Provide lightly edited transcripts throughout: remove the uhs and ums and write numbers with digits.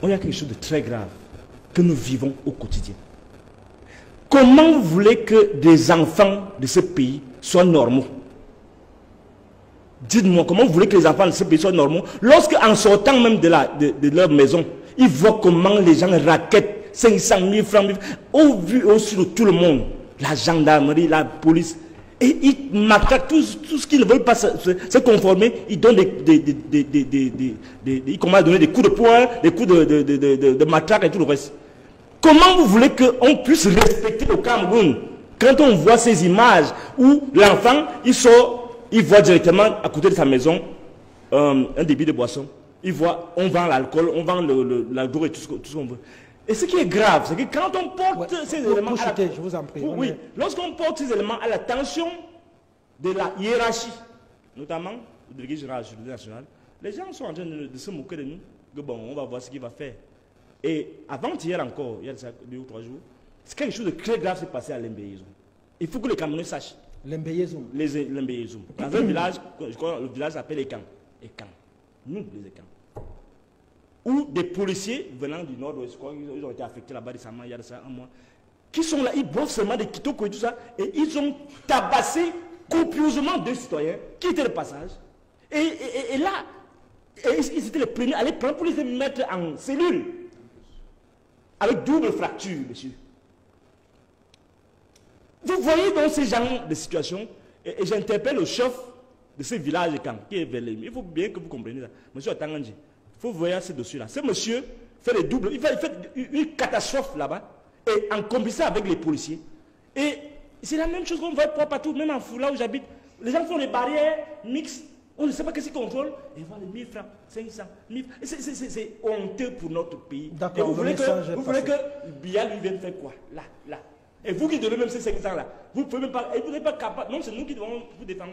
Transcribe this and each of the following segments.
il y a quelque chose de très grave que nous vivons au quotidien. Comment vous voulez que des enfants de ce pays soient normaux? Dites-moi, comment vous voulez que les enfants de ce pays soient normaux lorsque, en sortant même de leur maison, ils voient comment les gens raquettent 500 000 francs au vu au-dessus de tout le monde, la gendarmerie, la police, et ils matraquent tout ce qu'ils ne veulent pas se conformer. Ils donnent ils commencent à donner des coups de poing, des coups de matraque et tout le reste. Comment vous voulez qu'on puisse respecter le Cameroun quand on voit ces images où l'enfant, il sort, il voit directement à côté de sa maison un débit de boisson. Il voit, on vend l'alcool, on vend la drogue et tout ce qu'on veut. Et ce qui est grave, c'est que quand on porte ces éléments je vous en prie. Oui, lorsqu'on porte ces éléments à l'attention de la hiérarchie, notamment le délégué général de la Sécurité nationale, les gens sont en train de se moquer de nous, que bon, on va voir ce qu'il va faire. Et avant-hier encore, il y a 2 ou 3 jours, c'est quelque chose de très grave qui s'est passé à Lembeyezoum. Il faut que les Camerounais sachent. Lembeyezoum. Lembeyezoum. Dans un village, je crois le village s'appelle Ekan. Ekan. Nous, les Ekan. Où des policiers venant du nord-ouest, ils ont été affectés là-bas récemment, il y a de ça un mois, qui sont là, ils boivent seulement des kitoko et tout ça, et ils ont tabassé copieusement 2 citoyens qui étaient de passage. Et là, ils étaient les premiers à les prendre pour les mettre en cellule. Avec double fracture, monsieur. Vous voyez dans ces genres de situations, et j'interpelle le chef de ce village qui est vers les... Il faut bien que vous compreniez ça. Monsieur Atangandji, il faut voir ce dossier-là. Ce monsieur fait les doubles, il fait une catastrophe là-bas, et en complicité avec les policiers. Et c'est la même chose qu'on voit partout, même en Foula où j'habite. Les gens font des barrières mixtes. On ne sait pas qu'est-ce qu'ils contrôlent. Et voilà, 1000 francs, 500, 1000 francs. C'est honteux pour notre pays. D'accord, vous voulez que Biya lui vienne faire quoi? Là. Et vous qui donnez même ces 500 là, vous ne pouvez même pas, vous n'êtes pas capable. Non, c'est nous qui devons vous défendre.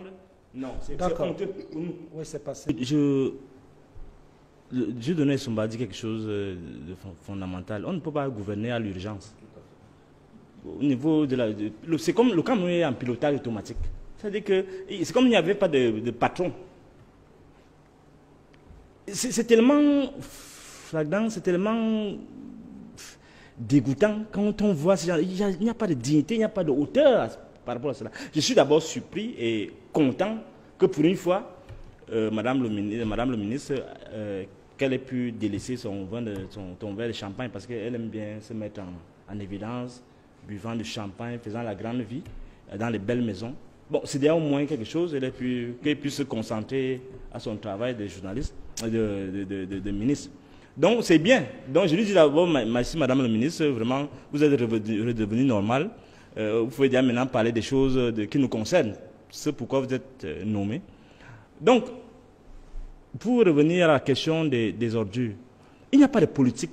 Non, c'est honteux pour nous. Oui, c'est passé. Je donnais à Sombadi quelque chose de fondamental. On ne peut pas gouverner à l'urgence. Au niveau de c'est comme le Cameroun est en pilotage automatique. C'est-à-dire que c'est comme il n'y avait pas de patron. C'est tellement flagrant, c'est tellement dégoûtant quand on voit ces gens. Il n'y a pas de dignité, il n'y a pas de hauteur par rapport à cela. Je suis d'abord surpris et content que pour une fois, Madame le ministre, qu'elle ait pu délaisser son verre de champagne parce qu'elle aime bien se mettre en évidence, buvant du champagne, faisant la grande vie dans les belles maisons. Bon, c'est déjà au moins quelque chose, qu'elle puisse se concentrer à son travail de journaliste, de ministre. Donc, c'est bien. Donc, je lui dis d'abord, merci Madame le ministre, vraiment, vous êtes redevenu normal. Vous pouvez déjà maintenant parler des choses qui nous concernent, ce pourquoi vous êtes nommé. Donc, pour revenir à la question des ordures, il n'y a pas de politique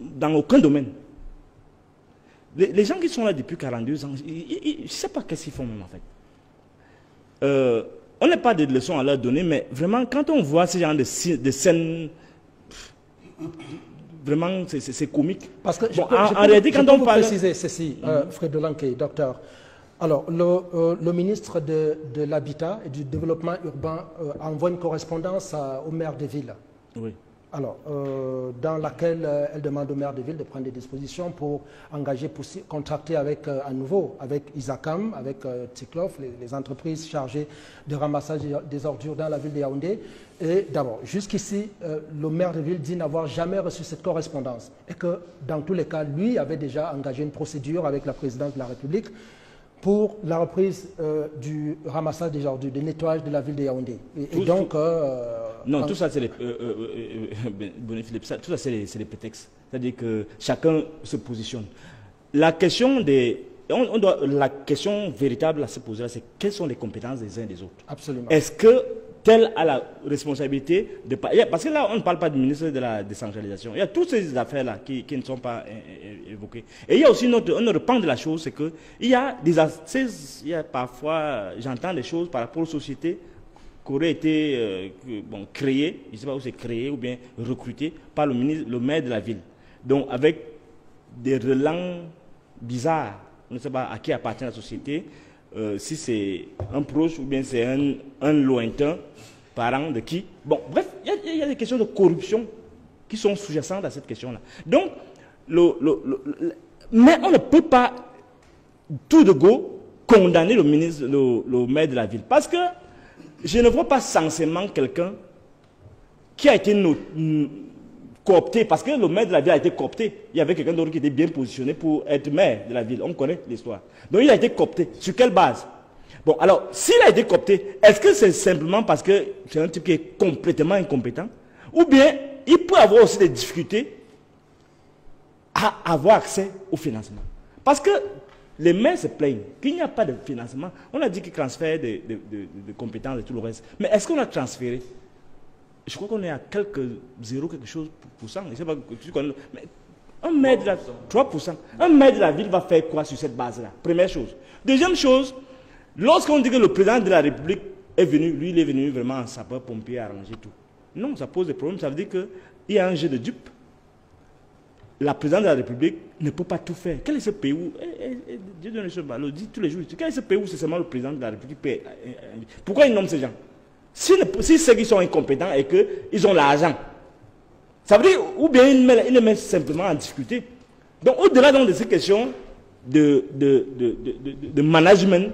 dans aucun domaine. Les gens qui sont là depuis 42 ans, je ne sais pas qu'est-ce qu'ils font même en fait. On n'a pas de leçons à leur donner, mais vraiment, quand on voit ce genre de scènes, vraiment, c'est comique. Parce que en réalité, quand on parle... préciser ceci, Frédolanque, docteur. Alors, le ministre de l'Habitat et du Développement urbain envoie une correspondance au maire de ville. Oui. Alors, dans laquelle elle demande au maire de ville de prendre des dispositions pour engager, pour contracter avec, à nouveau avec Isacam, avec Tiklof, les entreprises chargées de ramassage des ordures dans la ville de Yaoundé. Et d'abord, jusqu'ici, le maire de ville dit n'avoir jamais reçu cette correspondance et que, dans tous les cas, lui avait déjà engagé une procédure avec la présidence de la République pour la reprise du ramassage des ordures, du nettoyage de la ville de Yaoundé. Et donc... non, tout ça, c'est les... tout ça, c'est les prétextes. C'est-à-dire que chacun se positionne. La question la question véritable à se poser, c'est quelles sont les compétences des uns et des autres. Absolument. Est-ce que tel a la responsabilité de... Parce que là, on ne parle pas du ministre de la décentralisation. Il y a toutes ces affaires-là qui ne sont pas évoquées. Et il y a aussi un autre pan de la chose, c'est qu'il y a parfois, j'entends des choses par rapport aux sociétés qui auraient été créées, je ne sais pas où c'est créé, ou bien recrutées par le maire de la ville. Donc, avec des relents bizarres, on ne sait pas à qui appartient la société, si c'est un proche ou bien c'est un lointain, parents de qui. Bon, bref, il y a des questions de corruption qui sont sous-jacentes à cette question-là. Donc, mais on ne peut pas tout de go condamner le maire de la ville. Parce que je ne vois pas censément quelqu'un qui a été coopté, parce que le maire de la ville a été coopté. Il y avait quelqu'un d'autre qui était bien positionné pour être maire de la ville. On connaît l'histoire. Donc il a été coopté. Sur quelle base? Bon, alors, s'il a été coopté, est-ce que c'est simplement parce que c'est un type qui est complètement incompétent? Ou bien, il peut avoir aussi des difficultés à avoir accès au financement. Parce que les maires se plaignent qu'il n'y a pas de financement. On a dit qu'ils transfèrent de compétences et tout le reste. Mais est-ce qu'on a transféré? Je crois qu'on est à quelque chose pour cent. Je sais pas, mais un maire de la 3%. Un maire de la ville va faire quoi sur cette base-là? Première chose. Deuxième chose, lorsqu'on dit que le président de la République est venu, lui il est venu vraiment en sapeur-pompier arranger tout. Non, ça pose des problèmes. Ça veut dire qu'il y a un jeu de dupes. La présidente de la République ne peut pas tout faire. Quel est ce pays où, Dieu donne le dit tous les jours, quel est ce pays où c'est seulement le président de la République qui paie? Pourquoi il nomme ces gens? Si c'est qu'ils sont incompétents et qu'ils ont l'argent, ça veut dire, ou bien il les met simplement en difficulté. Donc au-delà de ces questions de management,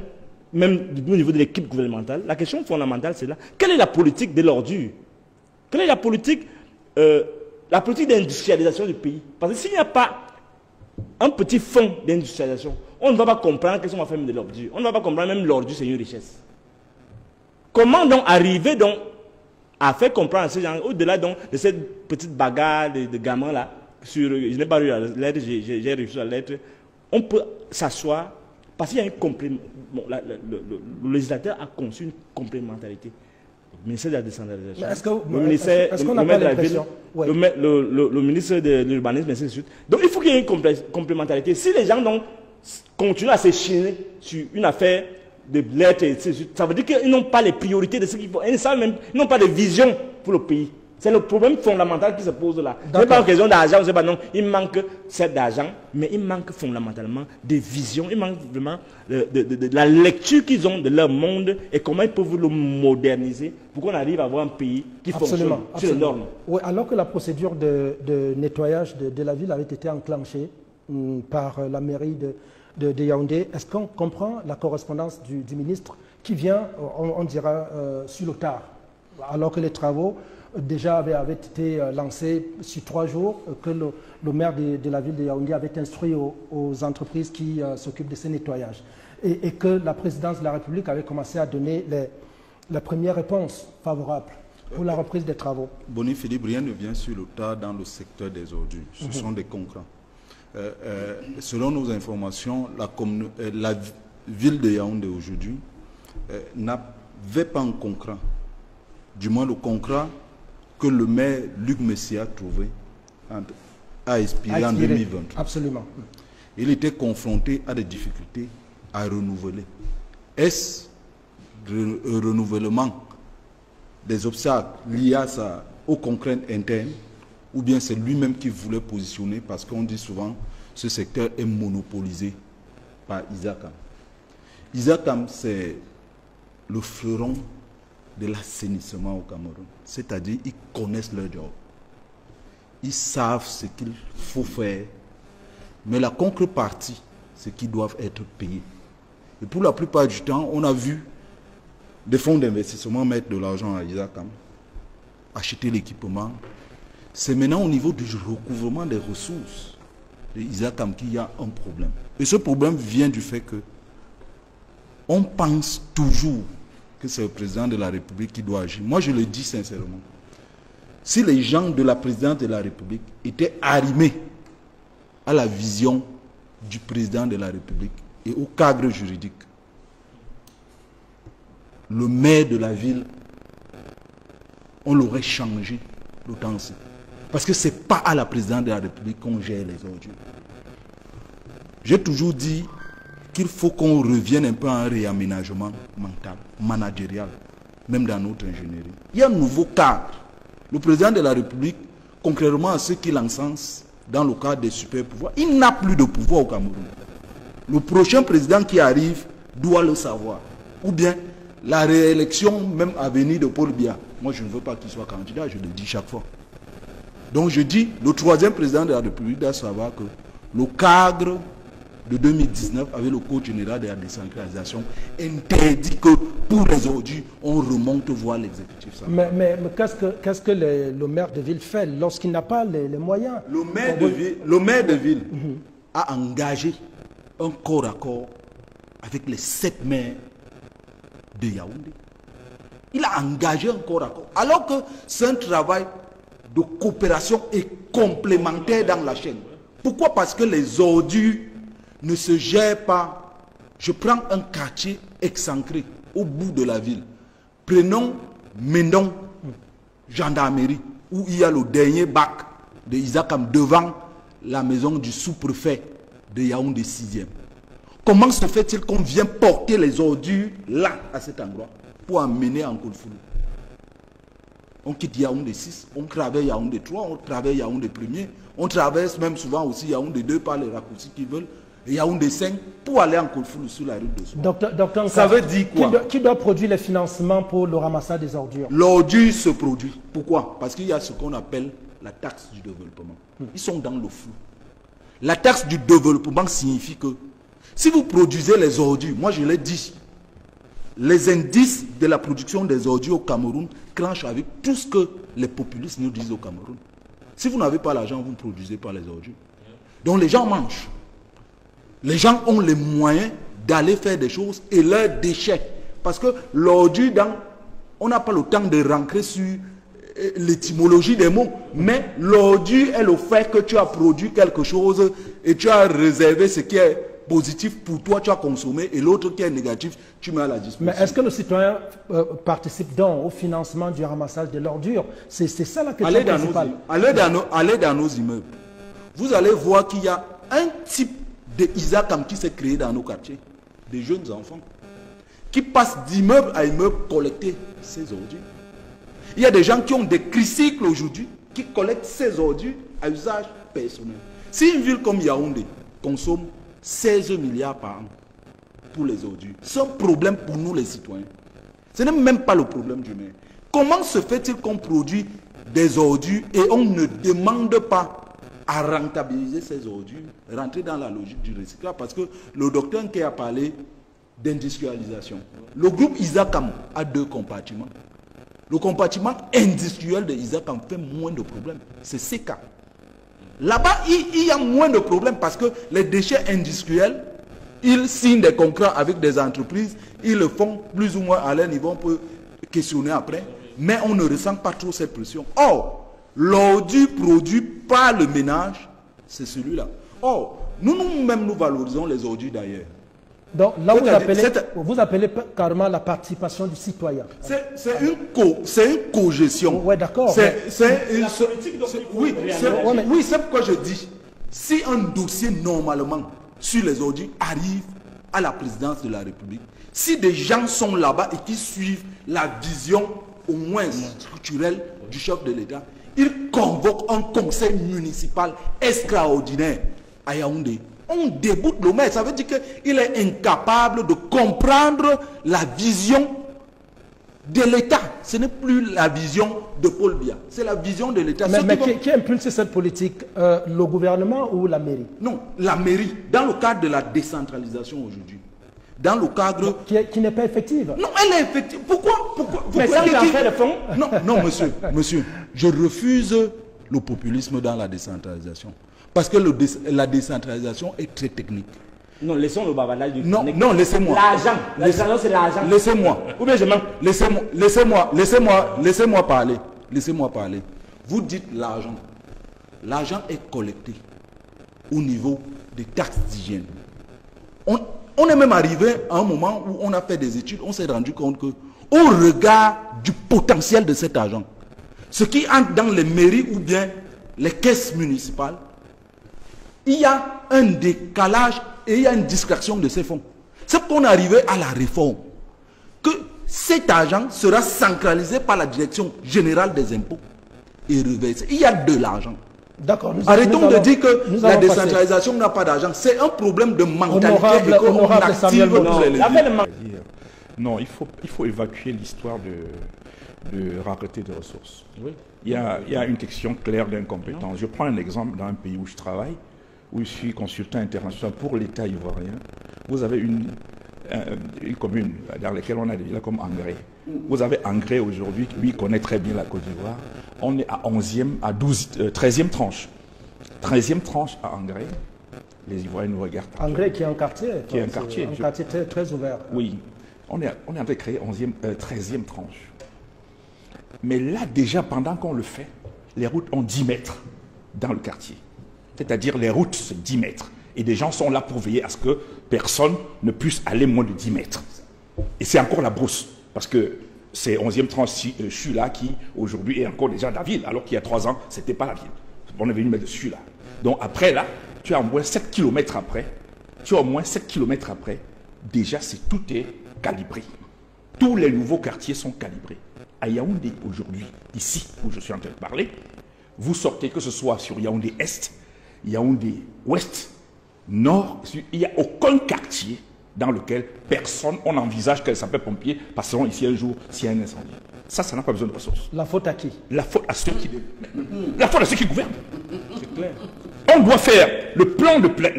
même au niveau de l'équipe gouvernementale, la question fondamentale c'est là, quelle est la politique de l'ordure? Quelle est la politique d'industrialisation du pays? Parce que s'il n'y a pas un petit fonds d'industrialisation, on ne va pas comprendre qu'est-ce qu'on va faire de l'ordure. On ne va pas comprendre même l'ordure c'est une richesse. Comment donc arriver donc à faire comprendre à ces gens, au-delà donc de cette petite bagarre de gamins là, je n'ai pas lu la lettre, j'ai reçu la lettre, on peut s'asseoir, parce qu'il y a une complémentarité. Bon, le législateur a conçu une complémentarité. Le ministère de la décentralisation, le ministère de la ville, le ministre de l'urbanisme, et ainsi de suite. Donc il faut qu'il y ait une complémentarité. Si les gens donc continuent à s'échiner sur une affaire de lettres, ça veut dire qu'ils n'ont pas les priorités de ce qu'ils font. Ils n'ont pas de vision pour le pays. C'est le problème fondamental qui se pose là. Ce n'est pas une question d'argent, non. Il manque certes d'argent, mais il manque fondamentalement de vision. Il manque vraiment de la lecture qu'ils ont de leur monde et comment ils peuvent le moderniser pour qu'on arrive à avoir un pays qui fonctionne sur les normes. Oui, alors que la procédure de nettoyage de la ville avait été enclenchée par la mairie de Yaoundé, est-ce qu'on comprend la correspondance du ministre qui vient, on dira, sur le tard, alors que les travaux déjà avaient été lancés sur 3 jours, que le maire de la ville de Yaoundé avait instruit aux entreprises qui s'occupent de ces nettoyages, et que la présidence de la République avait commencé à donner la première réponse favorable pour la reprise des travaux. Boni Philippe, rien ne vient sur le tard dans le secteur des ordures. Ce sont des concurrents. Selon nos informations, la ville de Yaoundé aujourd'hui n'avait pas un concurrent, du moins le concurrent que le maire Luc Messi a trouvé, a expiré en 2023. Absolument. Il était confronté à des difficultés à renouveler. Est-ce le renouvellement des obstacles liés aux contraintes internes, ou bien c'est lui-même qui voulait positionner, parce qu'on dit souvent ce secteur est monopolisé par Isakam. Isakam, c'est le fleuron de l'assainissement au Cameroun. C'est-à-dire, ils connaissent leur job. Ils savent ce qu'il faut faire. Mais la contrepartie, c'est qu'ils doivent être payés. Et pour la plupart du temps, on a vu des fonds d'investissement mettre de l'argent à Isakam, acheter l'équipement. C'est maintenant au niveau du recouvrement des ressources de Isakam qu'il y a un problème. Et ce problème vient du fait que on pense toujours que c'est le président de la République qui doit agir. Moi, je le dis sincèrement. Si les gens de la présidence de la République étaient arrimés à la vision du président de la République et au cadre juridique, le maire de la ville, on l'aurait changé d'autant aussi. Parce que ce n'est pas à la présidence de la République qu'on gère les ordures. J'ai toujours dit qu'il faut qu'on revienne un peu à un réaménagement mental, managérial, même dans notre ingénierie. Il y a un nouveau cadre. Le président de la République, contrairement à ceux qui l'encensent dans le cadre des super pouvoirs, il n'a plus de pouvoir au Cameroun. Le prochain président qui arrive doit le savoir. Ou bien la réélection même à venir de Paul Biya. Moi, je ne veux pas qu'il soit candidat, je le dis chaque fois. Donc je dis, le troisième président de la République doit savoir que le cadre de 2019 avec le code général de la décentralisation interdit que pour les ordures, on remonte voir l'exécutif. Mais qu'est-ce que le maire de ville fait lorsqu'il n'a pas les moyens? Le maire de ville a engagé un corps à corps avec les 7 maires de Yaoundé. Il a engagé un corps à corps. Alors que c'est un travail de coopération et complémentaire dans la chaîne. Pourquoi? Parce que les ordures ne se gèrent pas. Je prends un quartier excentré au bout de la ville. Prenons Mendon, gendarmerie, où il y a le dernier bac de Isakam devant la maison du sous-préfet de Yaoundé 6e. Comment se fait-il qu'on vient porter les ordures là, à cet endroit, pour emmener en Kolfoulou? On quitte Yaoundé 6, on traverse Yaoundé 3, on traverse Yaoundé 1er, on traverse même souvent aussi Yaoundé 2 par les raccourcis qui veulent, et Yaoundé 5 pour aller en Kolfoulou sur la route de Soie. Docteur, ça veut dire quoi? Qui doit produire les financements pour le ramassage des ordures? L'ordure se produit. Pourquoi? Parce qu'il y a ce qu'on appelle la taxe du développement. Ils sont dans le flou. La taxe du développement signifie que si vous produisez les ordures, moi je l'ai dit, les indices de la production des ordures au Cameroun clenchent avec tout ce que les populistes nous disent au Cameroun. Si vous n'avez pas l'argent, vous ne produisez pas les ordures. Donc les gens mangent. Les gens ont les moyens d'aller faire des choses et leurs déchets. Parce que l'ordure, on n'a pas le temps de rentrer sur l'étymologie des mots, mais l'ordure est le fait que tu as produit quelque chose et tu as réservé ce qui est positif pour toi, tu as consommé, et l'autre qui est négatif, tu mets à la disposition. Mais est-ce que le citoyen participe donc au financement du ramassage de l'ordure? C'est ça la question principale. Allez dans nos immeubles. Vous allez voir qu'il y a un type de Isakam qui s'est créé dans nos quartiers. Des jeunes enfants qui passent d'immeuble à immeuble collecter ces ordures. Il y a des gens qui ont des tricycles aujourd'hui qui collectent ces ordures à usage personnel. Si une ville comme Yaoundé consomme 16 milliards par an pour les ordures, c'est un problème pour nous les citoyens. Ce n'est même pas le problème du maire. Comment se fait-il qu'on produit des ordures et on ne demande pas à rentabiliser ces ordures, rentrer dans la logique du recyclage? Parce que le docteur qui a parlé d'industrialisation, le groupe Isakam a 2 compartiments. Le compartiment industriel de Isakam fait moins de problèmes. C'est CK. Là-bas, il y a moins de problèmes parce que les déchets industriels, ils signent des contrats avec des entreprises, ils le font plus ou moins à leur niveau, on peut questionner après, mais on ne ressent pas trop cette pression. Or, l'ordure produit par le ménage, c'est celui-là. Or, nous-mêmes, nous valorisons les ordures d'ailleurs. Donc là, vous appelez carrément la participation du citoyen. C'est une cogestion. Oui, d'accord. Oui, c'est pourquoi je dis, si un dossier normalement sur les ordures arrive à la présidence de la République, si des gens sont là-bas et qui suivent la vision au moins structurelle du chef de l'État, ils convoquent un conseil municipal extraordinaire à Yaoundé. On déboute le maire, ça veut dire qu'il est incapable de comprendre la vision de l'État. Ce n'est plus la vision de Paul Biya, c'est la vision de l'État. Mais qui impulse cette politique, le gouvernement ou la mairie? Non, la mairie, dans le cadre de la décentralisation aujourd'hui. Dans le cadre... Qui n'est pas effective. Non, elle est effective. Pourquoi Mais ça, j'ai fait le fond. Non, monsieur, je refuse le populisme dans la décentralisation. Parce que la décentralisation est très technique. Non, laissons le bavardage du technique. Non, laissez-moi. L'argent. La décentralisation, c'est l'argent. Laissez-moi. Ou bien je mens. Laissez-moi parler. Laissez-moi parler. Vous dites l'argent. L'argent est collecté au niveau des taxes d'hygiène. On est même arrivé à un moment où on a fait des études, on s'est rendu compte que, au regard du potentiel de cet argent, ce qui entre dans les mairies ou bien les caisses municipales, il y a un décalage et il y a une distraction de ces fonds. C'est qu'on est arrivé à la réforme, que cet argent sera centralisé par la direction générale des impôts et reversé. Il y a de l'argent. D'accord. Arrêtons de dire que la décentralisation n'a pas d'argent. C'est un problème de mentalité et qu'on active tous les leviers. Non, il faut évacuer l'histoire de rareté de ressources. Oui. Il y a une question claire d'incompétence. Je prends un exemple dans un pays où je travaille, où je suis consultant international pour l'État ivoirien. Vous avez une commune dans laquelle on a des villas comme Angré. Vous avez Angré aujourd'hui, lui connaît très bien la Côte d'Ivoire. On est à 13e tranche. 13e tranche à Angré. Les Ivoiriens nous regardent. Angré qui est un quartier. Qui est un quartier. Un quartier très, très ouvert. Oui. On est en train de créer 13e tranche. Mais là, déjà, pendant qu'on le fait, les routes ont 10 mètres dans le quartier. C'est-à-dire, les routes, c'est 10 mètres. Et des gens sont là pour veiller à ce que personne ne puisse aller moins de 10 mètres. Et c'est encore la brousse. Parce que c'est 11e tranche, je suis là, qui aujourd'hui est encore déjà la ville, alors qu'il y a 3 ans, ce n'était pas la ville. On est venu mettre dessus là. Donc après, là, tu as au moins 7 km après. Déjà, tout est calibré. Tous les nouveaux quartiers sont calibrés. À Yaoundé, aujourd'hui, ici, où je suis en train de parler, vous sortez, que ce soit sur Yaoundé Est, Yaoundé Ouest, Nord, il n'y a aucun quartier dans lequel personne, on envisage qu'elle s'appelle pompier, passeront ici un jour s'il y a un incendie. Ça n'a pas besoin de ressources. La faute à qui? La faute à ceux qui gouvernent. C'est clair. On doit faire le plan de la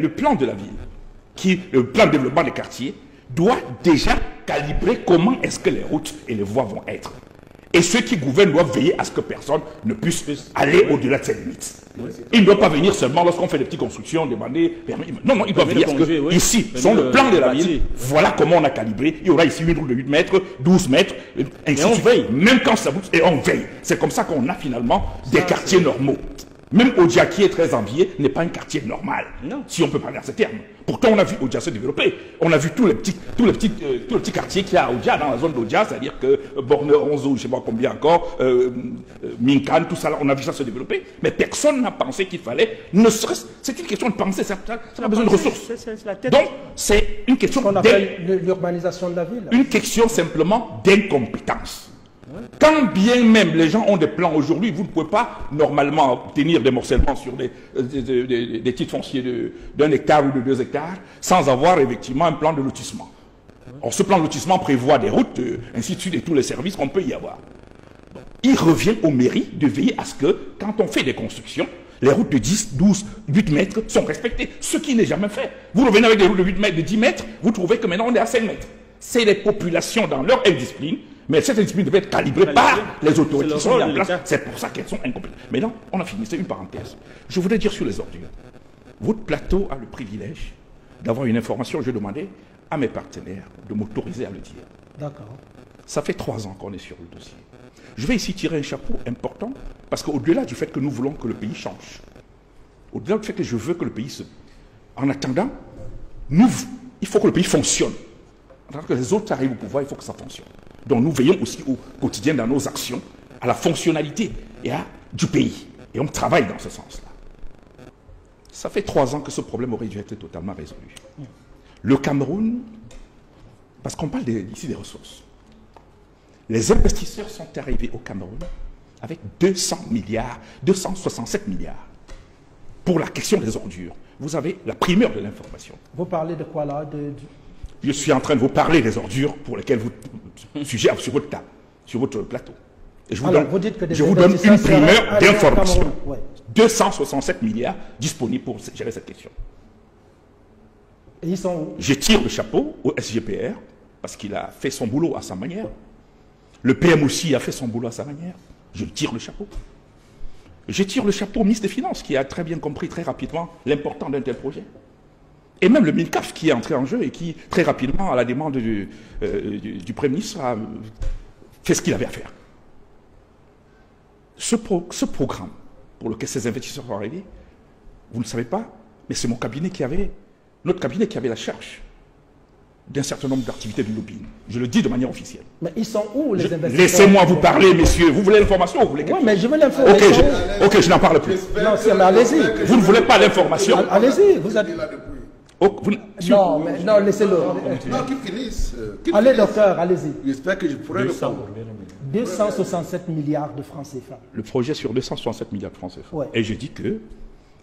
ville, le plan de développement des quartiers, doit déjà calibrer comment est-ce que les routes et les voies vont être. Et ceux qui gouvernent doivent veiller à ce que personne ne puisse aller au-delà de ces limites. Ils ne doivent pas venir seulement lorsqu'on fait des petites constructions, demander permis. Non, ils doivent veiller à ce que, ici, sont le plan de la ville, voilà comment on a calibré. Il y aura ici une route de 8 mètres, 12 mètres, ainsi de suite. Veille, même quand ça bouge, et on veille. C'est comme ça qu'on a finalement des quartiers normaux. Même Odia, qui est très envié, n'est pas un quartier normal, si on peut parler à ce terme. Pourtant, on a vu Odia se développer. On a vu tous les petits quartiers qu'il y a à Odia, dans la zone d'Odia, c'est-à-dire que Borne 11 ou je ne sais pas combien encore, Minkan, tout ça, là, on a vu ça se développer. Mais personne n'a pensé qu'il fallait, ne serait-ce, c'est une question de pensée, ça a besoin de ressources. Donc, c'est une question l'urbanisation de la ville. Une question simplement d'incompétence. Quand bien même les gens ont des plans aujourd'hui, vous ne pouvez pas normalement obtenir des morcellements sur des titres fonciers d'1 hectare ou de 2 hectares sans avoir effectivement un plan de lotissement. Or, ce plan de lotissement prévoit des routes, ainsi de suite, et tous les services qu'on peut y avoir. Il revient aux mairies de veiller à ce que, quand on fait des constructions, les routes de 10, 12, 8 mètres sont respectées, ce qui n'est jamais fait. Vous revenez avec des routes de 8 mètres, de 10 mètres, vous trouvez que maintenant on est à 5 mètres. C'est les populations dans leur indiscipline. Mais cette discipline devait être calibrée par les autorités qui sont en place. C'est pour ça qu'elles sont incompétentes. Mais non, on a fini. C'est une parenthèse. Je voudrais dire sur les ordures. Votre plateau a le privilège d'avoir une information. Je demandais à mes partenaires de m'autoriser à le dire. D'accord. Ça fait 3 ans qu'on est sur le dossier. Je vais ici tirer un chapeau important parce qu'au-delà du fait que nous voulons que le pays change, au-delà du fait que je veux que le pays se... En attendant, il faut que le pays fonctionne. En attendant que les autres arrivent au pouvoir, il faut que ça fonctionne. Donc nous veillons aussi au quotidien dans nos actions à la fonctionnalité du pays. Et on travaille dans ce sens-là. Ça fait 3 ans que ce problème aurait dû être totalement résolu. Le Cameroun, parce qu'on parle ici des ressources, les investisseurs sont arrivés au Cameroun avec 200 milliards, 267 milliards pour la question des ordures. Vous avez la primeur de l'information. Vous parlez de quoi là? Je suis en train de vous parler des ordures pour lesquelles vous sujet sur votre table, sur votre plateau. Et je vous donne une primeur d'information. Ouais. 267 milliards disponibles pour gérer cette question. Et ils sont où? Je tire le chapeau au SGPR parce qu'il a fait son boulot à sa manière. Le PM aussi a fait son boulot à sa manière. Je tire le chapeau. Je tire le chapeau au ministre des Finances qui a très bien compris très rapidement l'importance d'un tel projet. Et même le MINCAF qui est entré en jeu et qui, très rapidement, à la demande du Premier ministre, a fait ce qu'il avait à faire. Ce programme, pour lequel ces investisseurs sont arrivés, vous ne savez pas, mais c'est notre cabinet qui avait la charge d'un certain nombre d'activités de lobbying. Je le dis de manière officielle. Mais ils sont où, les investisseurs? Laissez-moi vous parler, messieurs. Vous voulez l'information ou vous voulez quelque chose? Oui, mais je veux l'information. Ok, je n'en parle plus. Non, mais allez-y. Vous ne voulez pas l'information? Allez-y. Vous êtes... Non, laissez-le. Non, qu'il finisse. Allez, docteur, allez-y. J'espère que je pourrai le prendre. 267 milliards de francs CFA. Le projet sur 267 milliards de francs CFA. Ouais. Et je dis que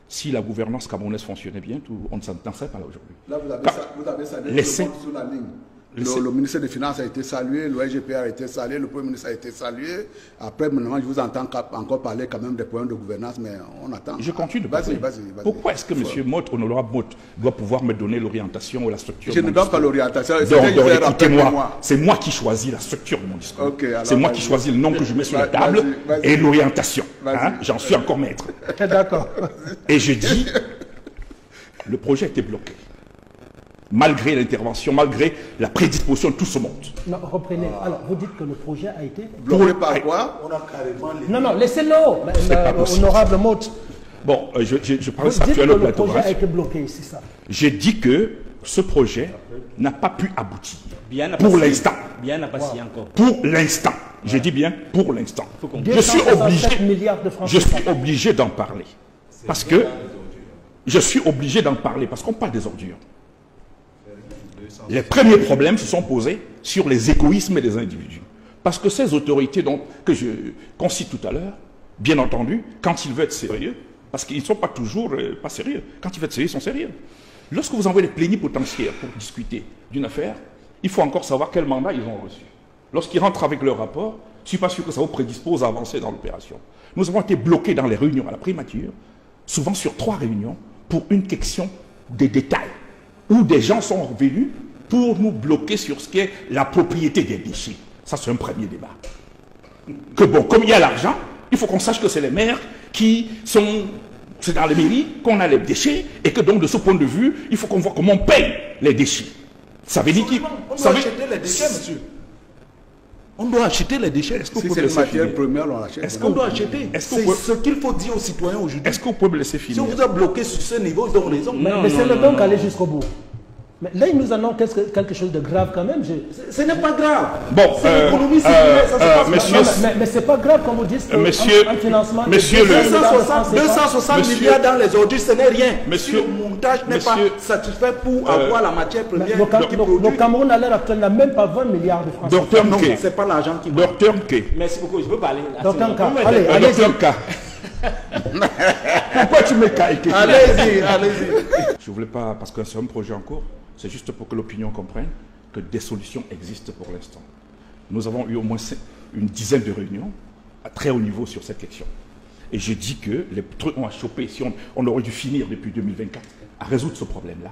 si la gouvernance camerounaise fonctionnait bien, on ne s'en serait pas là aujourd'hui. Là, vous avez ça sur la ligne. Le ministre des Finances a été salué, le SGPR a été salué, le Premier ministre a été salué. Après, maintenant, je vous entends encore parler quand même des problèmes de gouvernance, mais on attend. Je continue de parler. Pourquoi est-ce que M. Motte, honorable Motte, doit pouvoir me donner l'orientation ou la structure? Je ne donne pas l'orientation. Donc écoutez-moi, c'est moi qui choisis la structure de mon discours. Okay, c'est moi qui choisis le nom que je mets sur la table et l'orientation. Hein? J'en suis encore maître. D'accord. Et je dis, le projet était bloqué. Malgré l'intervention, malgré la prédisposition de tout ce monde. Non, reprenez. Alors, vous dites que le projet a été... Bloqué par quoi? On a carrément... Non, laissez-le, honorable Motte. Bon, je parle ça actuellement. Le projet a été bloqué, c'est ça. J'ai dit que ce projet n'a pas pu aboutir. Pour l'instant. Bien n'a pas si encore. Pour l'instant. J'ai dit bien pour l'instant. Je suis obligé d'en parler. Parce que... Je suis obligé d'en parler parce qu'on parle des ordures. Les premiers problèmes se sont posés sur les égoïsmes des individus. Parce que ces autorités qu'on cite tout à l'heure, bien entendu, quand ils veulent être sérieux, parce qu'ils ne sont pas toujours pas sérieux, quand ils veulent être sérieux, ils sont sérieux. Lorsque vous envoyez les plénipotentiaires pour discuter d'une affaire, il faut encore savoir quel mandat ils ont reçu. Lorsqu'ils rentrent avec leur rapport, je ne suis pas sûr que ça vous prédispose à avancer dans l'opération. Nous avons été bloqués dans les réunions à la primature, souvent sur 3 réunions, pour une question des détails, où des gens sont revenus pour nous bloquer sur ce qui est la propriété des déchets. Ça, c'est un premier débat. Que bon, comme il y a l'argent, il faut qu'on sache que c'est les maires qui sont... C'est dans les mairies qu'on a les déchets, et que donc, de ce point de vue, il faut qu'on voit comment on paye les déchets. Ça veut dire qu'il... On doit acheter les déchets, monsieur. On doit acheter les déchets. Si c'est une matière première, on l'achète. Est-ce qu'on doit acheter? C'est ce qu'il faut dire aux citoyens aujourd'hui. Est-ce que vous pouvez me laisser finir? Si on vous a bloqué sur ce niveau, ils ont raison. Mais c'est le donc aller jusqu'au bout. Mais là, il nous annonce quelque chose de grave quand même. Ce n'est pas grave. Bon, l'économie circulaire, ça se passe monsieur, mais c'est pas grave, comme vous dites, un financement... Monsieur, 260 milliards dans les ordures, ce n'est rien. Monsieur, si le montage n'est pas satisfait pour avoir la matière première qui produit... Le Cameroun, à l'heure actuelle, n'a même pas 20 milliards de francs. Docteur Non, ce n'est pas l'argent qui... Docteur Mke. Merci beaucoup, je peux parler. Docteur Mke, allez-y. Pourquoi tu me cailles? Allez-y. Je ne voulais pas, parce que c'est un projet en cours, c'est juste pour que l'opinion comprenne que des solutions existent pour l'instant. Nous avons eu au moins une dizaine de réunions à très haut niveau sur cette question. Et je dis que les trucs ont à choper, si on aurait dû finir depuis 2024 à résoudre ce problème-là,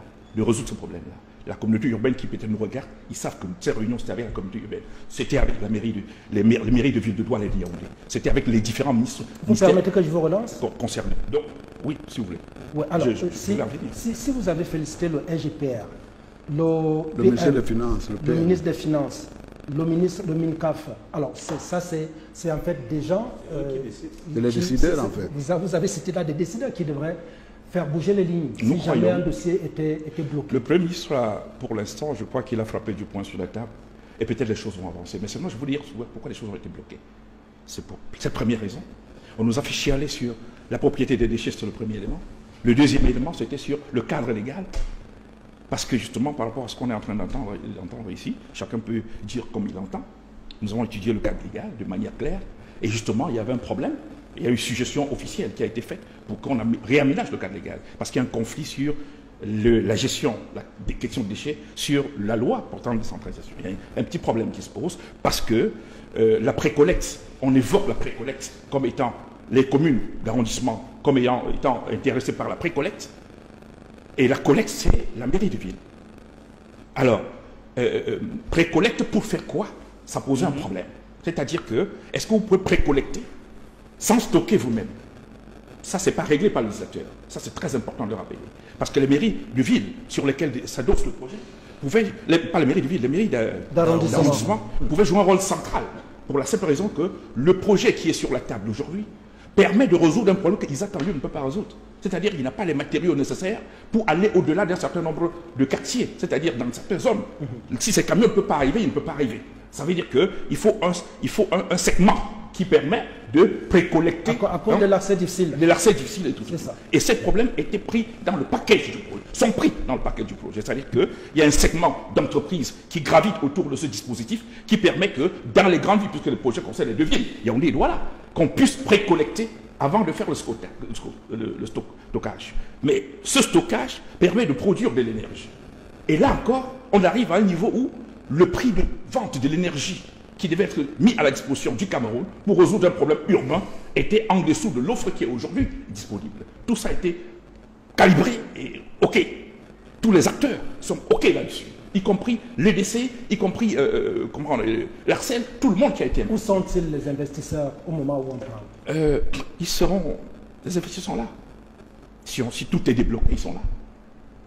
La communauté urbaine qui peut-être nous regarde, ils savent que ces réunions, c'était avec la communauté urbaine. C'était avec la mairie les mairies de ville de Douala et de Yaoundé. C'était avec les différents ministres. Vous permettez que je vous relance? Concernés. Donc, oui, si vous voulez. Ouais, alors, si vous avez félicité le SGPR, le ministre des Finances, le ministre des Finances, le MINCAF, alors ça c'est en fait des gens... c'est les décideurs en fait. Vous avez cité là des décideurs qui devraient faire bouger les lignes si jamais un dossier était bloqué. Le Premier ministre, pour l'instant, je crois qu'il a frappé du poing sur la table et peut-être les choses vont avancer. Mais seulement, je veux dire pourquoi les choses ont été bloquées. C'est pour cette première raison. On nous a fait chialer sur la propriété des déchets, c'est le premier élément. Le deuxième élément, c'était sur le cadre légal. Parce que justement, par rapport à ce qu'on est en train d'entendre ici, chacun peut dire comme il entend. Nous avons étudié le cadre légal de manière claire. Et justement, il y avait un problème. Il y a eu une suggestion officielle qui a été faite pour qu'on réaménage le cadre légal. Parce qu'il y a un conflit sur la gestion des questions de déchets, sur la loi portant la décentralisation. Il y a un petit problème qui se pose parce que la précollecte, on évoque la précollecte comme étant les communes d'arrondissement, comme étant intéressées par la précollecte. Et la collecte, c'est la mairie de ville. Alors, précollecte pour faire quoi? Ça posait un problème. C'est-à-dire que, est-ce que vous pouvez précollecter sans stocker vous-même? Ça, ce n'est pas réglé par le législateur. Ça, c'est très important de le rappeler. Parce que les mairies de ville sur lesquelles s'adosse le projet, pas les mairies de ville, les mairies d'arrondissement, pouvaient jouer un rôle central. Pour la simple raison que le projet qui est sur la table aujourd'hui permet de résoudre un problème qu'Isaac Tanlieu ne peut pas résoudre. C'est-à-dire qu'il n'a pas les matériaux nécessaires pour aller au-delà d'un certain nombre de quartiers, c'est-à-dire dans certaines zones. Si ces camions ne peuvent pas arriver, ils ne peuvent pas arriver. Ça veut dire qu'il faut un segment qui permet de précollecter. À cause de l'accès difficile. De l'accès difficile et tout ça. Et ces problèmes étaient pris dans le package du projet, sont pris dans le package du projet. C'est-à-dire qu'il y a un segment d'entreprises qui gravite autour de ce dispositif qui permet que dans les grandes villes, puisque le projet concerne les deux villes, Yaoundé et Douala, qu'on puisse précollecter avant de faire le stockage. Mais ce stockage permet de produire de l'énergie. Et là encore, on arrive à un niveau où le prix de vente de l'énergie qui devait être mis à la disposition du Cameroun pour résoudre un problème urbain était en dessous de l'offre qui est aujourd'hui disponible. Tout ça a été calibré et OK. Tous les acteurs sont OK là-dessus, y compris l'EDC, y compris l'ARCEL, tout le monde qui a été... Où sont-ils les investisseurs au moment où on parle? Ils seront... Les investisseurs sont là. Si tout est débloqué, ils sont là.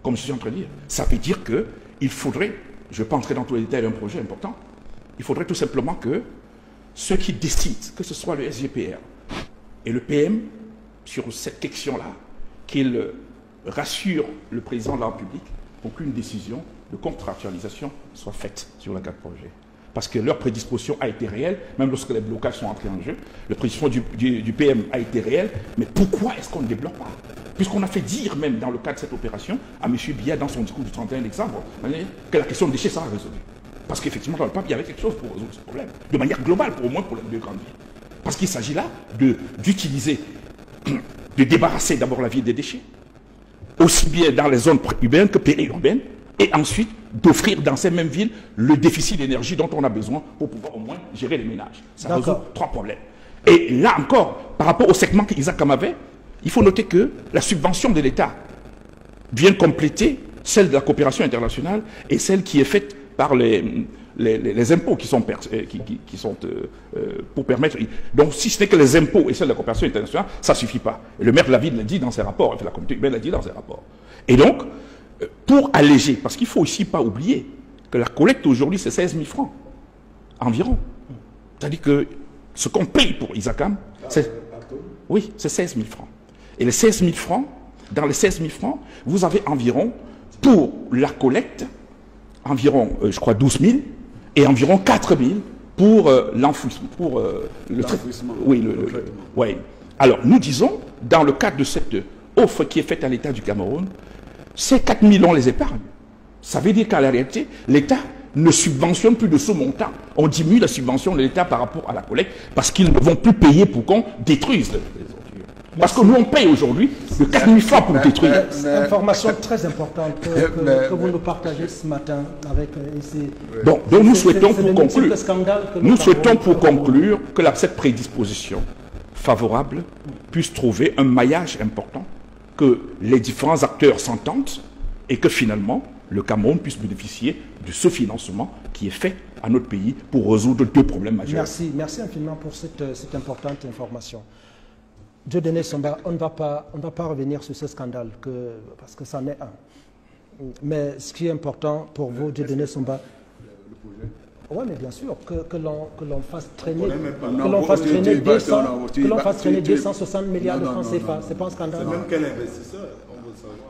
Comme je suis en train de dire. Ça veut dire qu'il faudrait, je ne vais pas entrer dans tous les détails d'un projet important, il faudrait tout simplement que ceux qui décident, que ce soit le SGPR et le PM, sur cette question-là, qu'ils rassurent le président de la République pour qu'une décision de contractualisation soit faite sur le cadre projet. Parce que leur prédisposition a été réelle, même lorsque les blocages sont entrés en jeu. La prédisposition du PM a été réelle, mais pourquoi est-ce qu'on ne débloque pas? Puisqu'on a fait dire même dans le cadre de cette opération à M. Biya dans son discours du 31 décembre que la question de déchets sera résolue. Parce qu'effectivement, dans le pape, il y avait quelque chose pour résoudre ce problème, de manière globale, au moins pour les deux grandes villes. Parce qu'il s'agit là d'utiliser, de débarrasser d'abord la ville des déchets, aussi bien dans les zones urbaines que périurbaines, et ensuite d'offrir dans ces mêmes villes le déficit d'énergie dont on a besoin pour pouvoir au moins gérer les ménages. Ça résout 3 problèmes. Et là encore, par rapport au segment qu'Isaac avait, il faut noter que la subvention de l'État vient compléter celle de la coopération internationale et celle qui est faite par les impôts qui sont pour permettre... Donc si ce n'est que les impôts et celle de la coopération internationale, ça ne suffit pas. Et le maire de la ville l'a dit dans ses rapports, la communauté urbaine l'a dit dans ses rapports. Et donc, pour alléger, parce qu'il ne faut aussi pas oublier que la collecte aujourd'hui c'est 16 000 francs environ. C'est-à-dire que ce qu'on paye pour Isakam, c'est 16 000 francs. Et les 16 000 francs, dans les 16 000 francs, vous avez environ, pour la collecte, environ, je crois, 12 000 et environ 4 000 pour l'enfouissement, pour le traitement. Oui, ouais. Alors, nous disons, dans le cadre de cette offre qui est faite à l'État du Cameroun, ces 4 000, on les épargne. Ça veut dire qu'à la réalité, l'État ne subventionne plus de ce montant. On diminue la subvention de l'État par rapport à la collecte parce qu'ils ne vont plus payer pour qu'on détruise les ordures. Parce que nous, on paye aujourd'hui de 4 000 francs pour détruire. Information très importante que vous nous partagez ce matin avec ici. Donc nous souhaitons pour conclure que cette prédisposition favorable puisse trouver un maillage important, que les différents acteurs s'entendent et que finalement le Cameroun puisse bénéficier de ce financement qui est fait à notre pays pour résoudre 2 problèmes majeurs. Merci infiniment pour cette importante information. Dieudonné Somba, on ne va pas revenir sur ce scandale parce que c'en est un. Mais ce qui est important pour vous, Dieudonné Somba, oui, mais bien sûr, que l'on fasse traîner, 260 milliards de francs CFA. Ce n'est pas un scandale. Même quel investisseur, on veut savoir.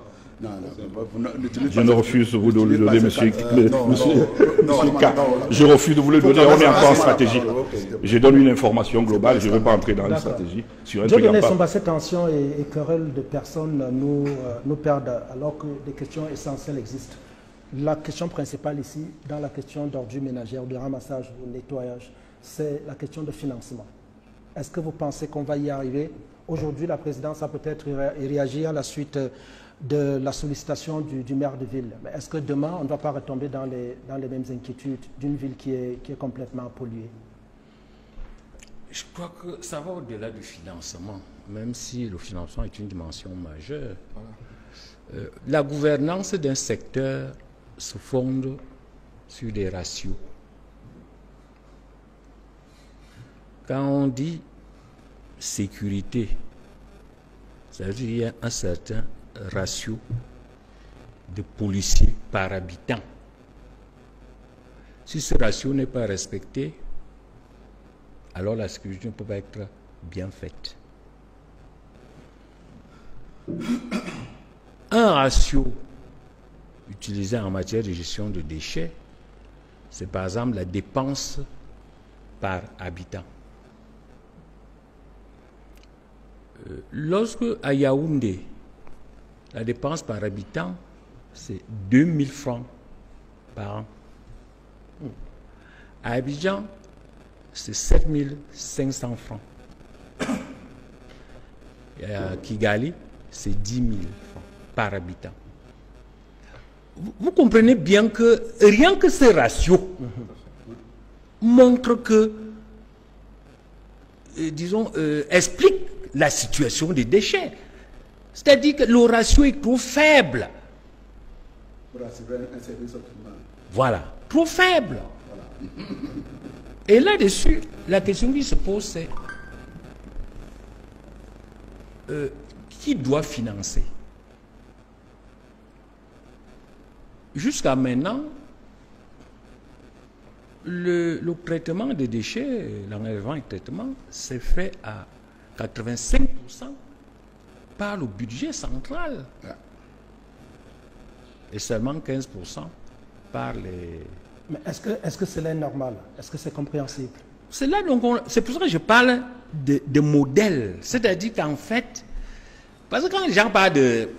Je ne refuse de vous le donner, monsieur K. Je refuse de vous le donner, on est encore en stratégie. Je donne une information globale, je ne vais pas entrer dans une stratégie. Dieudonné Somba, cette tension et querelle de personnes nous perdent alors que des questions essentielles existent. La question principale ici, dans la question d'ordures ménagères, de ramassage ou nettoyage, c'est la question de financement. Est-ce que vous pensez qu'on va y arriver? Aujourd'hui, la présidence a peut-être réagi à la suite de la sollicitation du maire de ville. Mais est-ce que demain, on ne va pas retomber dans les mêmes inquiétudes d'une ville qui est complètement polluée? Je crois que ça va au-delà du financement, même si le financement est une dimension majeure. Voilà. La gouvernance d'un secteur se fonde sur des ratios. Quand on dit sécurité, ça veut dire qu'il y a un certain ratio de policiers par habitant. Si ce ratio n'est pas respecté, alors la sécurité ne peut pas être bien faite. Un ratio utilisé en matière de gestion de déchets, c'est par exemple la dépense par habitant. Lorsque à Yaoundé, la dépense par habitant, c'est 2 000 francs par an. À Abidjan, c'est 7 500 francs. Et à Kigali, c'est 10 000 francs par habitant. vous comprenez bien que rien que ce ratio montre que, disons, explique la situation des déchets. C'est-à-dire que le ratio est trop faible. Voilà, trop faible. Et là-dessus, la question qui se pose, c'est qui doit financer? Jusqu'à maintenant, le traitement des déchets, l'enlèvement et le traitement, s'est fait à 85% par le budget central. Et seulement 15% par les... Mais est-ce que cela est normal? Est-ce que c'est compréhensible? C'est là donc c'est pour ça que je parle de modèle. C'est-à-dire qu'en fait, parce que quand les gens parlent de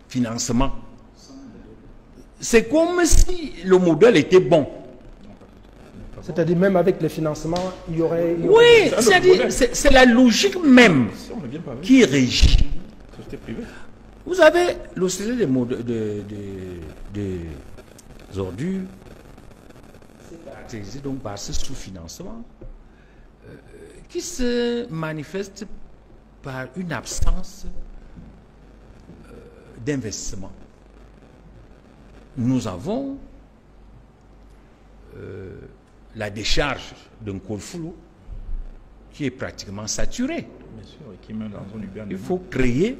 financement, c'est comme si le modèle était bon. C'est-à-dire même avec les financements, il y aurait... Oui, c'est la logique même qui régit. Vous avez le système des ordures, c'est caractérisé donc par ce sous-financement qui se manifeste par une absence d'investissement. Nous avons la décharge d'un Kolfoulo qui est pratiquement saturée. Bien sûr, et qui met dans une Il faut créer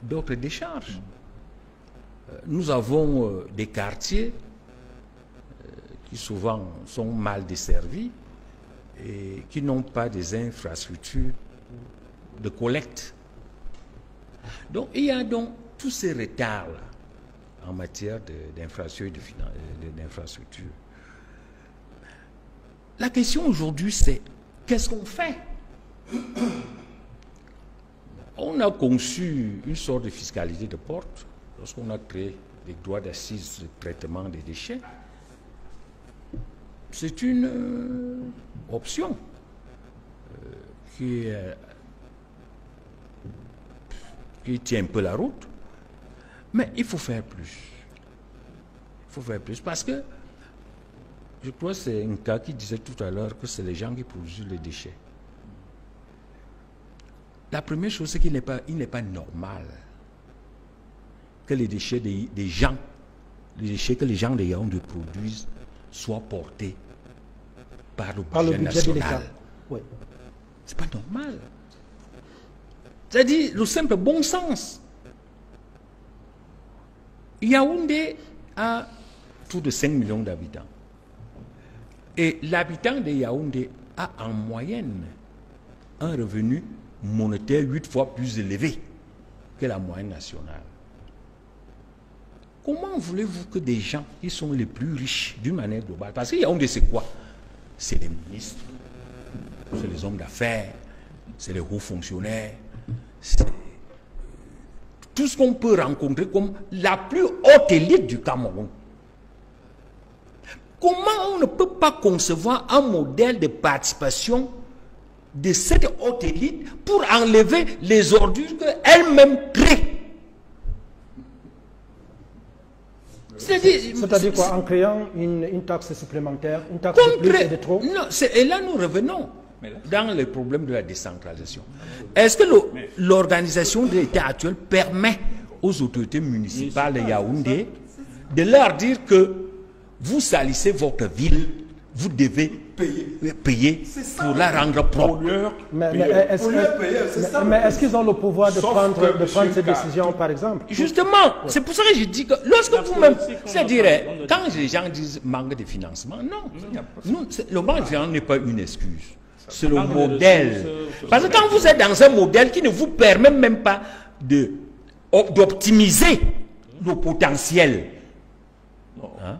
d'autres décharges. Nous avons des quartiers qui souvent sont mal desservis et qui n'ont pas des infrastructures de collecte. Donc il y a donc tous ces retards-là en matière d'infrastructure. La question aujourd'hui, c'est qu'est-ce qu'on fait? On a conçu une sorte de fiscalité de porte lorsqu'on a créé les droits d'assises de traitement des déchets. C'est une option qui tient un peu la route, mais il faut faire plus. Il faut faire plus parce que je crois que c'est un cas qui disait tout à l'heure que c'est les gens qui produisent les déchets. La première chose, c'est qu'il n'est pas normal que les déchets des gens, les déchets que les gens de Yaoundé produisent, soient portés par le budget national. Oui. C'est pas normal. C'est-à-dire le simple bon sens. Yaoundé a plus de 5 millions d'habitants. Et l'habitant de Yaoundé a en moyenne un revenu monétaire 8 fois plus élevé que la moyenne nationale. Comment voulez-vous que des gens qui sont les plus riches d'une manière globale, parce que Yaoundé c'est quoi? C'est les ministres, c'est les hommes d'affaires, c'est les hauts fonctionnaires, c'est tout ce qu'on peut rencontrer comme la plus haute élite du Cameroun. Comment on ne peut pas concevoir un modèle de participation de cette haute élite pour enlever les ordures qu'elle-même crée? C'est-à-dire quoi? En créant une taxe supplémentaire, une taxe de plus et de trop? Non, et là nous revenons dans le problème de la décentralisation. Est-ce que l'organisation de l'État actuel permet aux autorités municipales de Yaoundé de leur dire que vous salissez votre ville, vous devez payer pour la rendre propre? Mais est-ce qu'ils ont le pouvoir de prendre ces décisions, par exemple? Justement, c'est pour ça que je dis que lorsque vous-même, c'est-à-dire, quand les gens disent manque de financement, non. Le manque de financement n'est pas une excuse. C'est le modèle. Parce que quand vous êtes dans un modèle qui ne vous permet même pas d'optimiser le potentiel, hein?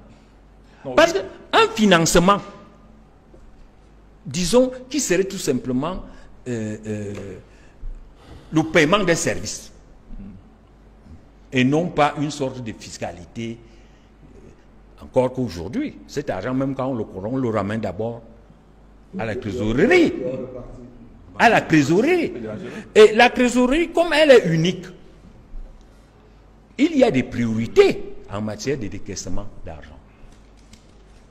Parce qu'un financement, disons, qui serait tout simplement le paiement des services, et non pas une sorte de fiscalité, encore qu'aujourd'hui, cet argent, même quand on le ramène d'abord à la trésorerie. À la trésorerie. Et la trésorerie, comme elle est unique, il y a des priorités en matière de décaissement d'argent.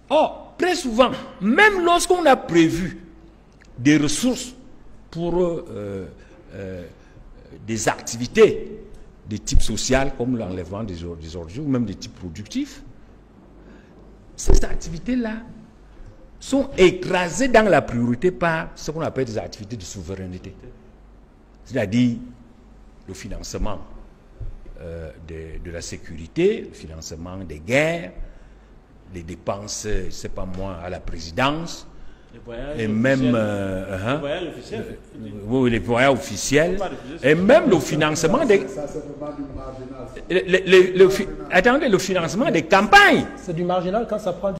Or, très souvent, même lorsqu'on a prévu des ressources pour des activités de type social, comme l'enlèvement des ordures, ou même de type productif, ces activités-là sont écrasées dans la priorité par ce qu'on appelle des activités de souveraineté. C'est-à-dire le financement de la sécurité, le financement des guerres, les dépenses, je ne sais pas moi, à la présidence, et même les voyages officiels, et même le financement des... Attendez, le financement des campagnes. C'est du marginal quand ça prend